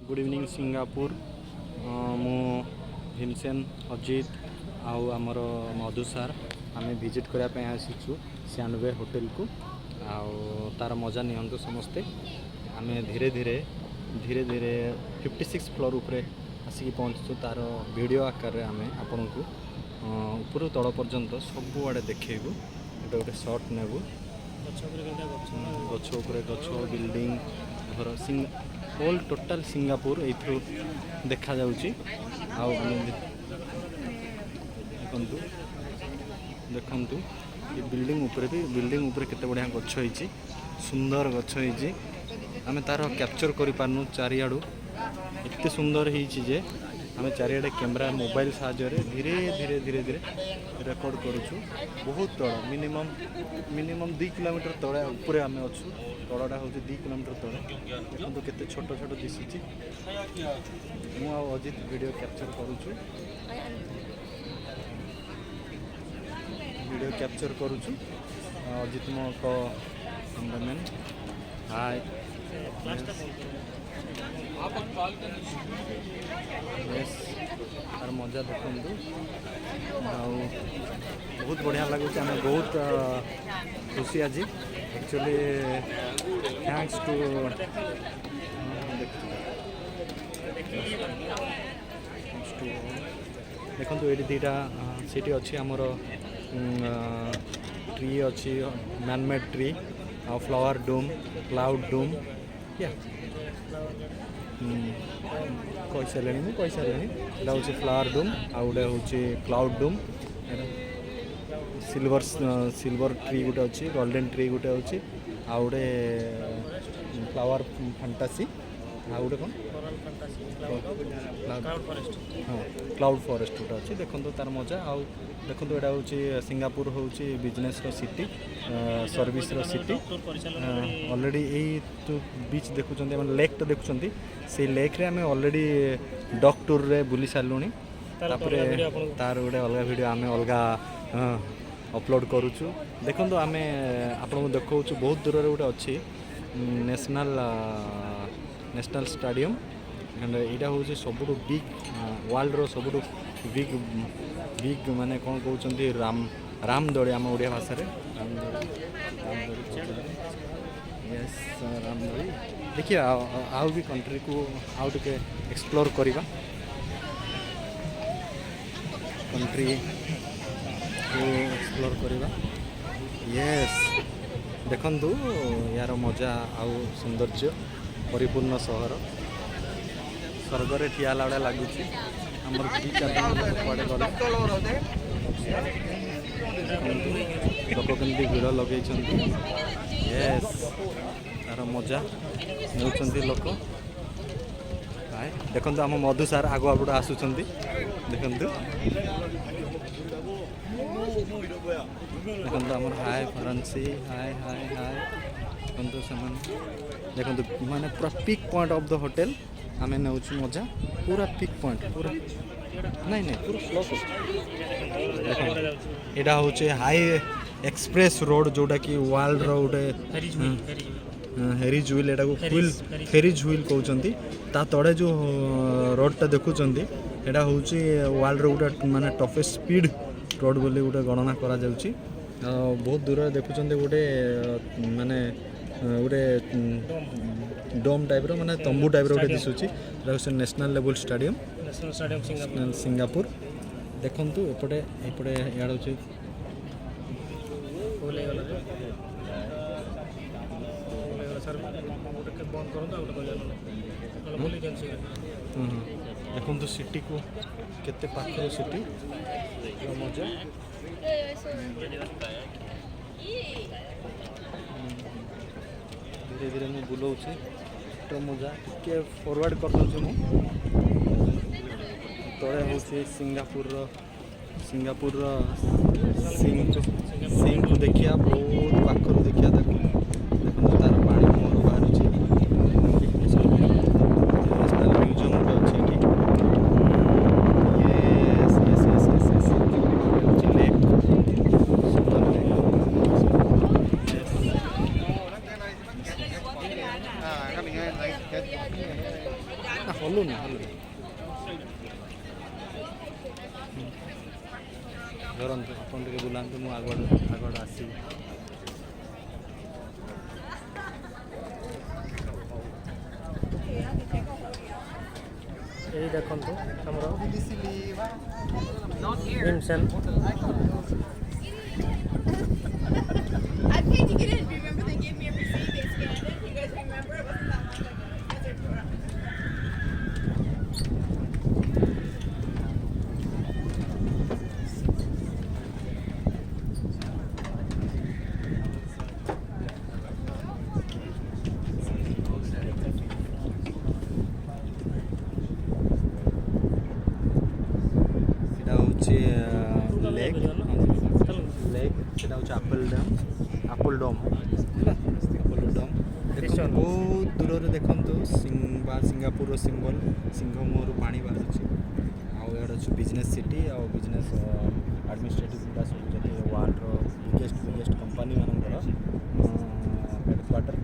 Good evening Singapore मु भीमसेन अजित आउ आमर मधु सार आम विजिट करने आसीचु सियानवे होटेल को आउ तार मजा नियंतु समस्ते आम धीरे धीरे धीरे धीरे 56 फ्लोर उपरे आसिक पहुँचु तार वीडियो आकार आम आपण को ऊपर तल पर्यंत सब आड़े देखु गोटे गोटे सर्ट नेबू गछ उपरे गछ बिल्डिंग घर होल टोटाल सिंगापुर ये देखा जाउची आउ देखंतु देखंतु ये बिल्डिंग ऊपर भी बिल्डिंग ऊपर केते बढ़िया गछ होईची सुंदर गछ होईची आमे तार कैप्चर करि पारनु चारियाडू एते सुंदर होईची जे आमे चारियाडे कैमरा मोबाइल साहाय्य धीरे धीरे धीरे धीरे रेकॉर्ड करूछु बहुत तळ मिनिमम 2 किलोमीटर तळे ऊपर आमे अछु तळडा होची 2 किलोमीटर तळे देखंतु केते छोट छोट दिसिची मु आ अजित वीडियो कैप्चर करूछु अजित मो को कैमरामैन हाय यस तार मजा देखंतु बहुत बढ़िया लगुच आम बहुत खुशी आज एक्चुअली थैंक्स टू देखो ये दीटा सीटी अच्छी आमर ट्री अच्छी मैनमेड ट्री आ फ्लावर डूम क्लाउड डूम या कही सारे हूँ फ्लावर डूम आ गोटे हूँ क्लाउड डूम सिल्वर ट्री गोटे अच्छी गोल्डन ट्री गोटे अच्छी आ गोटे फ्लावर फैंटासी आ गोटे कौन हाँ क्लाउड फॉरेस्ट गोटे अच्छी देखो तार मजा आउ देखो यहाँ हूँ सिंगापुर हूँ business city service city already यही जो बीच देखुं लेक तो देखुं से लेक रे आम ऑलरेडी डॉग टूर रे बुली सारूँ तापर तार गोटे अलग वीडियो आम अलग अपलोड करुचु देखो आम आपको देखा बहुत दूर गोटे अच्छी नेशनल स्टेडियम एंड यहाँ हूँ सबुठ बिग वर्ल्ड रो सबुठ बिग माने कौन कहते राम दड़ी आम ओडिया भाषा यस राम दड़ी देखिए आउ भी कंट्री को आउ टे एक्सप्लोर करवा कंट्री को एक्सप्लोर करवा यस देखंतु यार मजा आउ सौंदर्य परिपूर्ण सहर स्वर्ग ठिया भाया लगुच आमर कड़े गले लोक कमी भिड़ लगे यस तार मजा नौ लोक देखो आम मधु सार आगु आपड़ आसुँच देखु देखो आम हाय फरांसी हाय हाय हाय देखो देखो माने पूरा peak point of the hotel आम नौ मजा पूरा पिक पॉइंट पूरा नहीं पूरा स्लो यहाँ हूँ हाई एक्सप्रेस रोड जोटा कि वर्ल्ड रो गोटे हेरिज व्हील यहाँ को फेरिज व्हील कहते ता तड़े जो रोडटा देखुं यहाँ हूँ वर्ल्ड रो गोटे माने टफेस्ट स्पीड रोड बोली गोटे गणना करा जाउची बहुत दूर देखुं गोटे माने गोटे डोम टाइप रो माने तंबू टाइप रो दिसुची नेशनल लेवल स्टेडियम सिंगापुर देखंतु एपटे एपटे याड होची देखंतु सिटी को केते पाखर सिटी मजा धीरे धीरे मुझे बुलाऊँ तो मजा टे फॉरवर्ड कर दूँ तले हूँ सिंगापुर सिंह को देखिया बहुत पाखर देखिया देखो तार पानी मोर बाहर नेशनल म्यूजियम अच्छे ହଲୁନି ହଲୁନି ଧରନ୍ତୁ ଆପଣ ଟିକେ ବୁଲାନ୍ତୁ ମୁଁ ଆଗଡ଼ ଆସିବି। ଏଇ ଦେଖନ୍ତୁ ଆମର Bhimsen I paid to get in. Remember they gave me a receipt, they scanned it. You guys remember? It wasn't that much. Like a $1 এটা হচ্ছে লেক লেক সেটা হচ্ছে ଆପଲ ଡ୍ୟାମ୍ ହେଲା ଆପଲ ଡ୍ୟାମ୍ ଦେଖନ୍ତୁ ବହୁତ ଦୂରରେ ଦେଖନ୍ତୁ ସିଙ୍ଗାପୁରର ସିମ୍ବଲ ସିଂହ ମୁହଁରୁ ପାଣି ବାହାରୁଛି। ଆଉ ଏଇଟା ଅଛି ବିଜନେସ୍ ସିଟି ଆଉ ବିଜନେସ୍ ଆଡ଼ମିନିଷ୍ଟ୍ରେଟିଭ୍ ଗୁଡ଼ା ସବୁ ଯଦି ୱାର୍ଲଡର ବିଗେଷ୍ଟ କମ୍ପାନୀ ମାନଙ୍କର ହେଡ଼କ୍ୱାର୍ଟର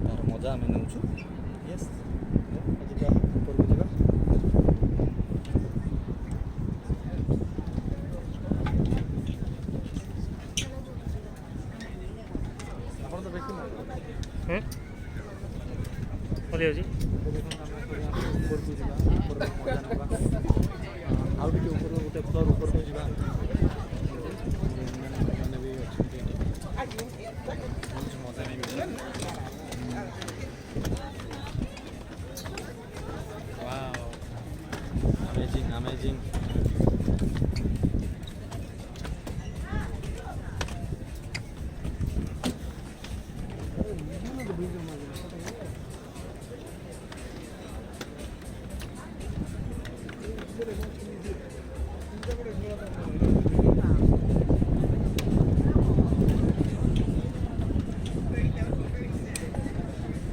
ତାର ମଜା ଆମେ ନେଉଛୁ। ୟେସ୍ ଯିବା ଉପରକୁ ଯିବା। ଆପଣ ତ ବେଶୀ ପଡ଼ିଯାଉଛି। ଉପରକୁ ଯିବା ଉପରକୁ ମଜା ନେବା ଆଉ ଟିକେ ଉପରକୁ ଗୋଟେ ଫ୍ଲୋର ଉପରକୁ ଯିବା। ମାନେ ବି ଅଛନ୍ତି ଏଠି ବହୁତ ମଜା ନେବେ। Wow amazing